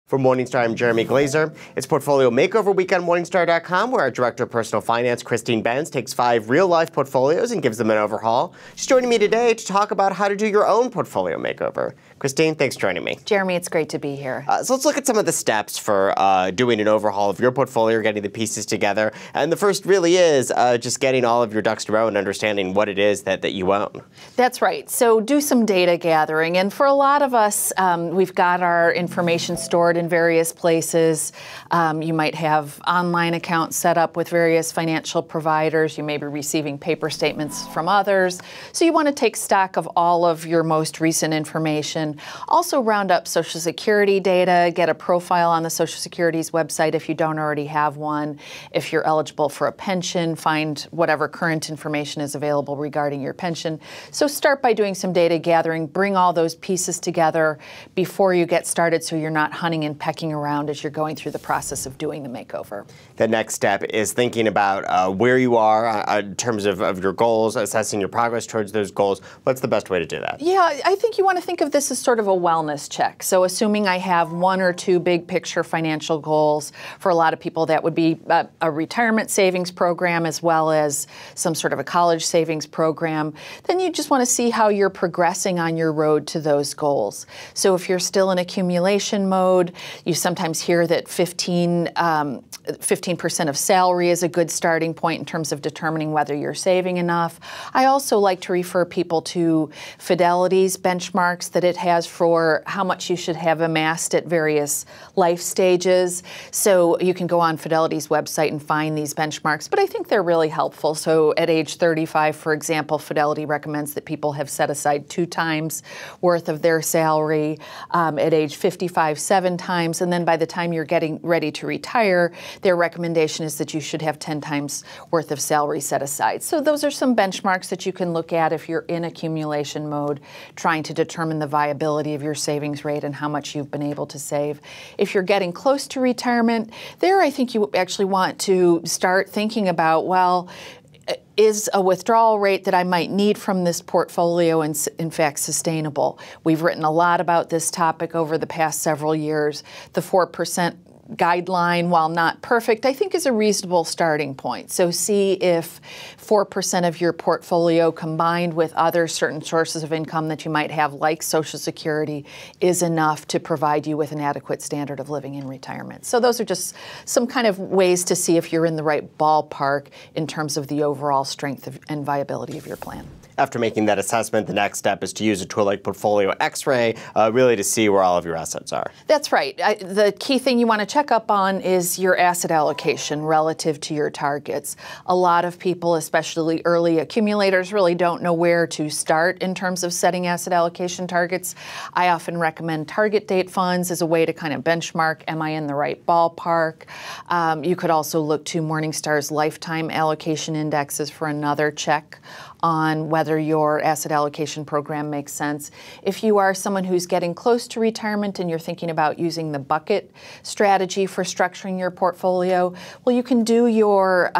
For Morningstar, I'm Jeremy Glazer. It's Portfolio Makeover Week on Morningstar.com, where our Director of Personal Finance, Benz, takes 5 real-life portfolios and gives them an overhaul. She's joining me today to talk about how to do your own portfolio makeover. Christine, thanks for joining me. Jeremy, it's great to be here. So let's look at some of the steps for doing an overhaul of your portfolio, getting the pieces together. And the first really is just getting all of your ducks in a row and understanding what it is that you own. That's right. So do some data gathering. And for a lot of us, we've got our information stored in various places. You might have online accounts set up with various financial providers. You may be receiving paper statements from others. So you want to take stock of all of your most recent information. Also round up Social Security data, get a profile on the Social Security's website if you don't already have one. If you're eligible for a pension, find whatever current information is available regarding your pension. So start by doing some data gathering, bring all those pieces together before you get started so you're not hunting and pecking around as you're going through the process of doing the makeover. The next step is thinking about where you are in terms of your goals, assessing your progress towards those goals. What's the best way to do that? Yeah, I think you want to think of this as sort of a wellness check. So assuming I have 1 or 2 big picture financial goals, for a lot of people that would be a retirement savings program as well as some sort of a college savings program, then you just want to see how you're progressing on your road to those goals. So if you're still in accumulation mode, you sometimes hear that 15% of salary is a good starting point in terms of determining whether you're saving enough. I also like to refer people to Fidelity's benchmarks that it has for how much you should have amassed at various life stages. So you can go on Fidelity's website and find these benchmarks, but I think they're really helpful. So at age 35, for example, Fidelity recommends that people have set aside 2 times worth of their salary, at age 55, 7 times, and then by the time you're getting ready to retire, their recommendation is that you should have 10 times worth of salary set aside. So those are some benchmarks that you can look at if you're in accumulation mode, trying to determine the viability of your savings rate and how much you've been able to save. If you're getting close to retirement, there I think you actually want to start thinking about, well, is a withdrawal rate that I might need from this portfolio in fact sustainable? We've written a lot about this topic over the past several years. The 4% guideline, while not perfect, I think is a reasonable starting point. So see if 4% of your portfolio combined with other certain sources of income that you might have, like Social Security, is enough to provide you with an adequate standard of living in retirement. So those are just some kind of ways to see if you're in the right ballpark in terms of the overall strength and viability of your plan. After making that assessment, the next step is to use a tool like Portfolio X-ray, really to see where all of your assets are. That's right. The key thing you want to check up on is your asset allocation relative to your targets. A lot of people, especially early accumulators, really don't know where to start in terms of setting asset allocation targets. I often recommend target date funds as a way to kind of benchmark, am I in the right ballpark? You could also look to Morningstar's lifetime allocation indexes for another check on whether your asset allocation program makes sense. If you are someone who's getting close to retirement and you're thinking about using the bucket strategy for structuring your portfolio, well, you can do your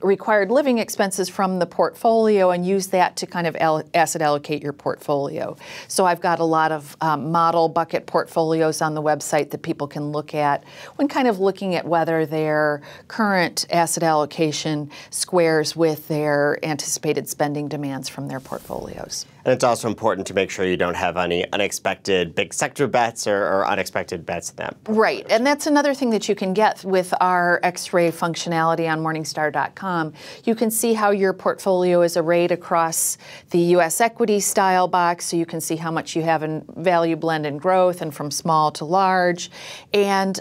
required living expenses from the portfolio and use that to kind of asset allocate your portfolio. So I've got a lot of model bucket portfolios on the website that people can look at when kind of looking at whether their current asset allocation squares with their anticipated spending demands from their portfolios. And it's also important to make sure you don't have any unexpected big sector bets or unexpected bets in that. Right, and that's another thing that you can get with our X-ray functionality on Morningstar.com. You can see how your portfolio is arrayed across the U.S. equity style box, so you can see how much you have in value, blend, and growth, and from small to large, and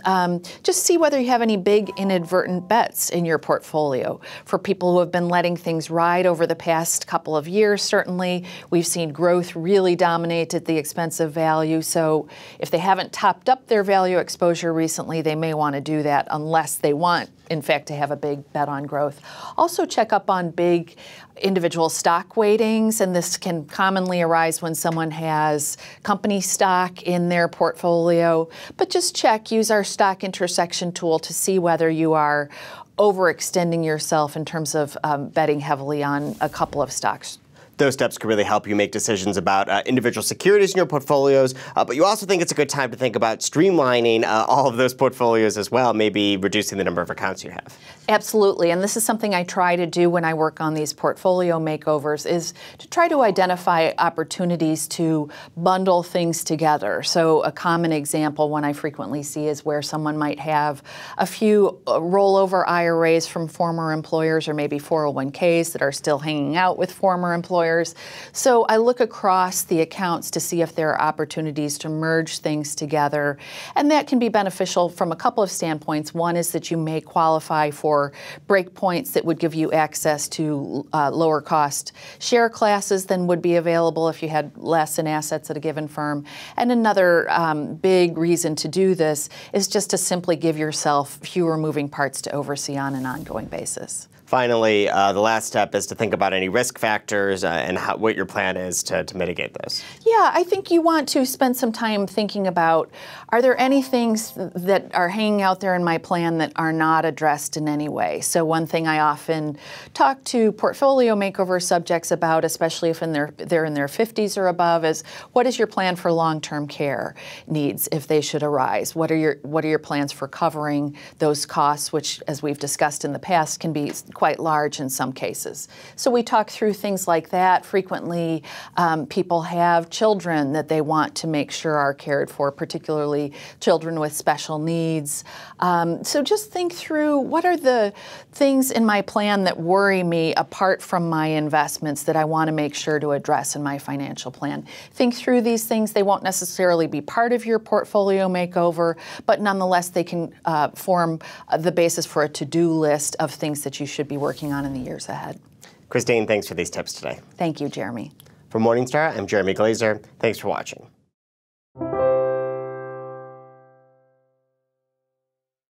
just see whether you have any big inadvertent bets in your portfolio. For people who have been letting things ride over the past couple of years, certainly, we've seen growth really dominate at the expense of value. So if they haven't topped up their value exposure recently, they may want to do that unless they want, in fact, to have a big bet on growth. Also check up on big individual stock weightings, and this can commonly arise when someone has company stock in their portfolio. But just check, use our stock intersection tool to see whether you are overextending yourself in terms of betting heavily on a couple of stocks. Those steps could really help you make decisions about individual securities in your portfolios, but you also think it's a good time to think about streamlining all of those portfolios as well, maybe reducing the number of accounts you have. Absolutely, and this is something I try to do when I work on these portfolio makeovers, is to try to identify opportunities to bundle things together. So a common example one I frequently see is where someone might have a few rollover IRAs from former employers, or maybe 401ks that are still hanging out with former employers. So I look across the accounts to see if there are opportunities to merge things together, and that can be beneficial from a couple of standpoints. One is that you may qualify for breakpoints that would give you access to lower cost share classes than would be available if you had less in assets at a given firm. And another big reason to do this is just to simply give yourself fewer moving parts to oversee on an ongoing basis. Finally, the last step is to think about any risk factors and what your plan is to mitigate those. Yeah, I think you want to spend some time thinking about, are there any things that are hanging out there in my plan that are not addressed in any way? So one thing I often talk to portfolio makeover subjects about, especially if they're in their 50s or above, is what is your plan for long-term care needs if they should arise? What are your plans for covering those costs, which, as we've discussed in the past, can be quite large in some cases. So we talk through things like that. Frequently, people have children that they want to make sure are cared for, particularly children with special needs. So just think through, what are the things in my plan that worry me apart from my investments that I want to make sure to address in my financial plan? Think through these things. They won't necessarily be part of your portfolio makeover, but nonetheless they can form the basis for a to-do list of things that you should be working on in the years ahead. Christine, thanks for these tips today. Thank you, Jeremy. For Morningstar, I'm Jeremy Glazer. Thanks for watching.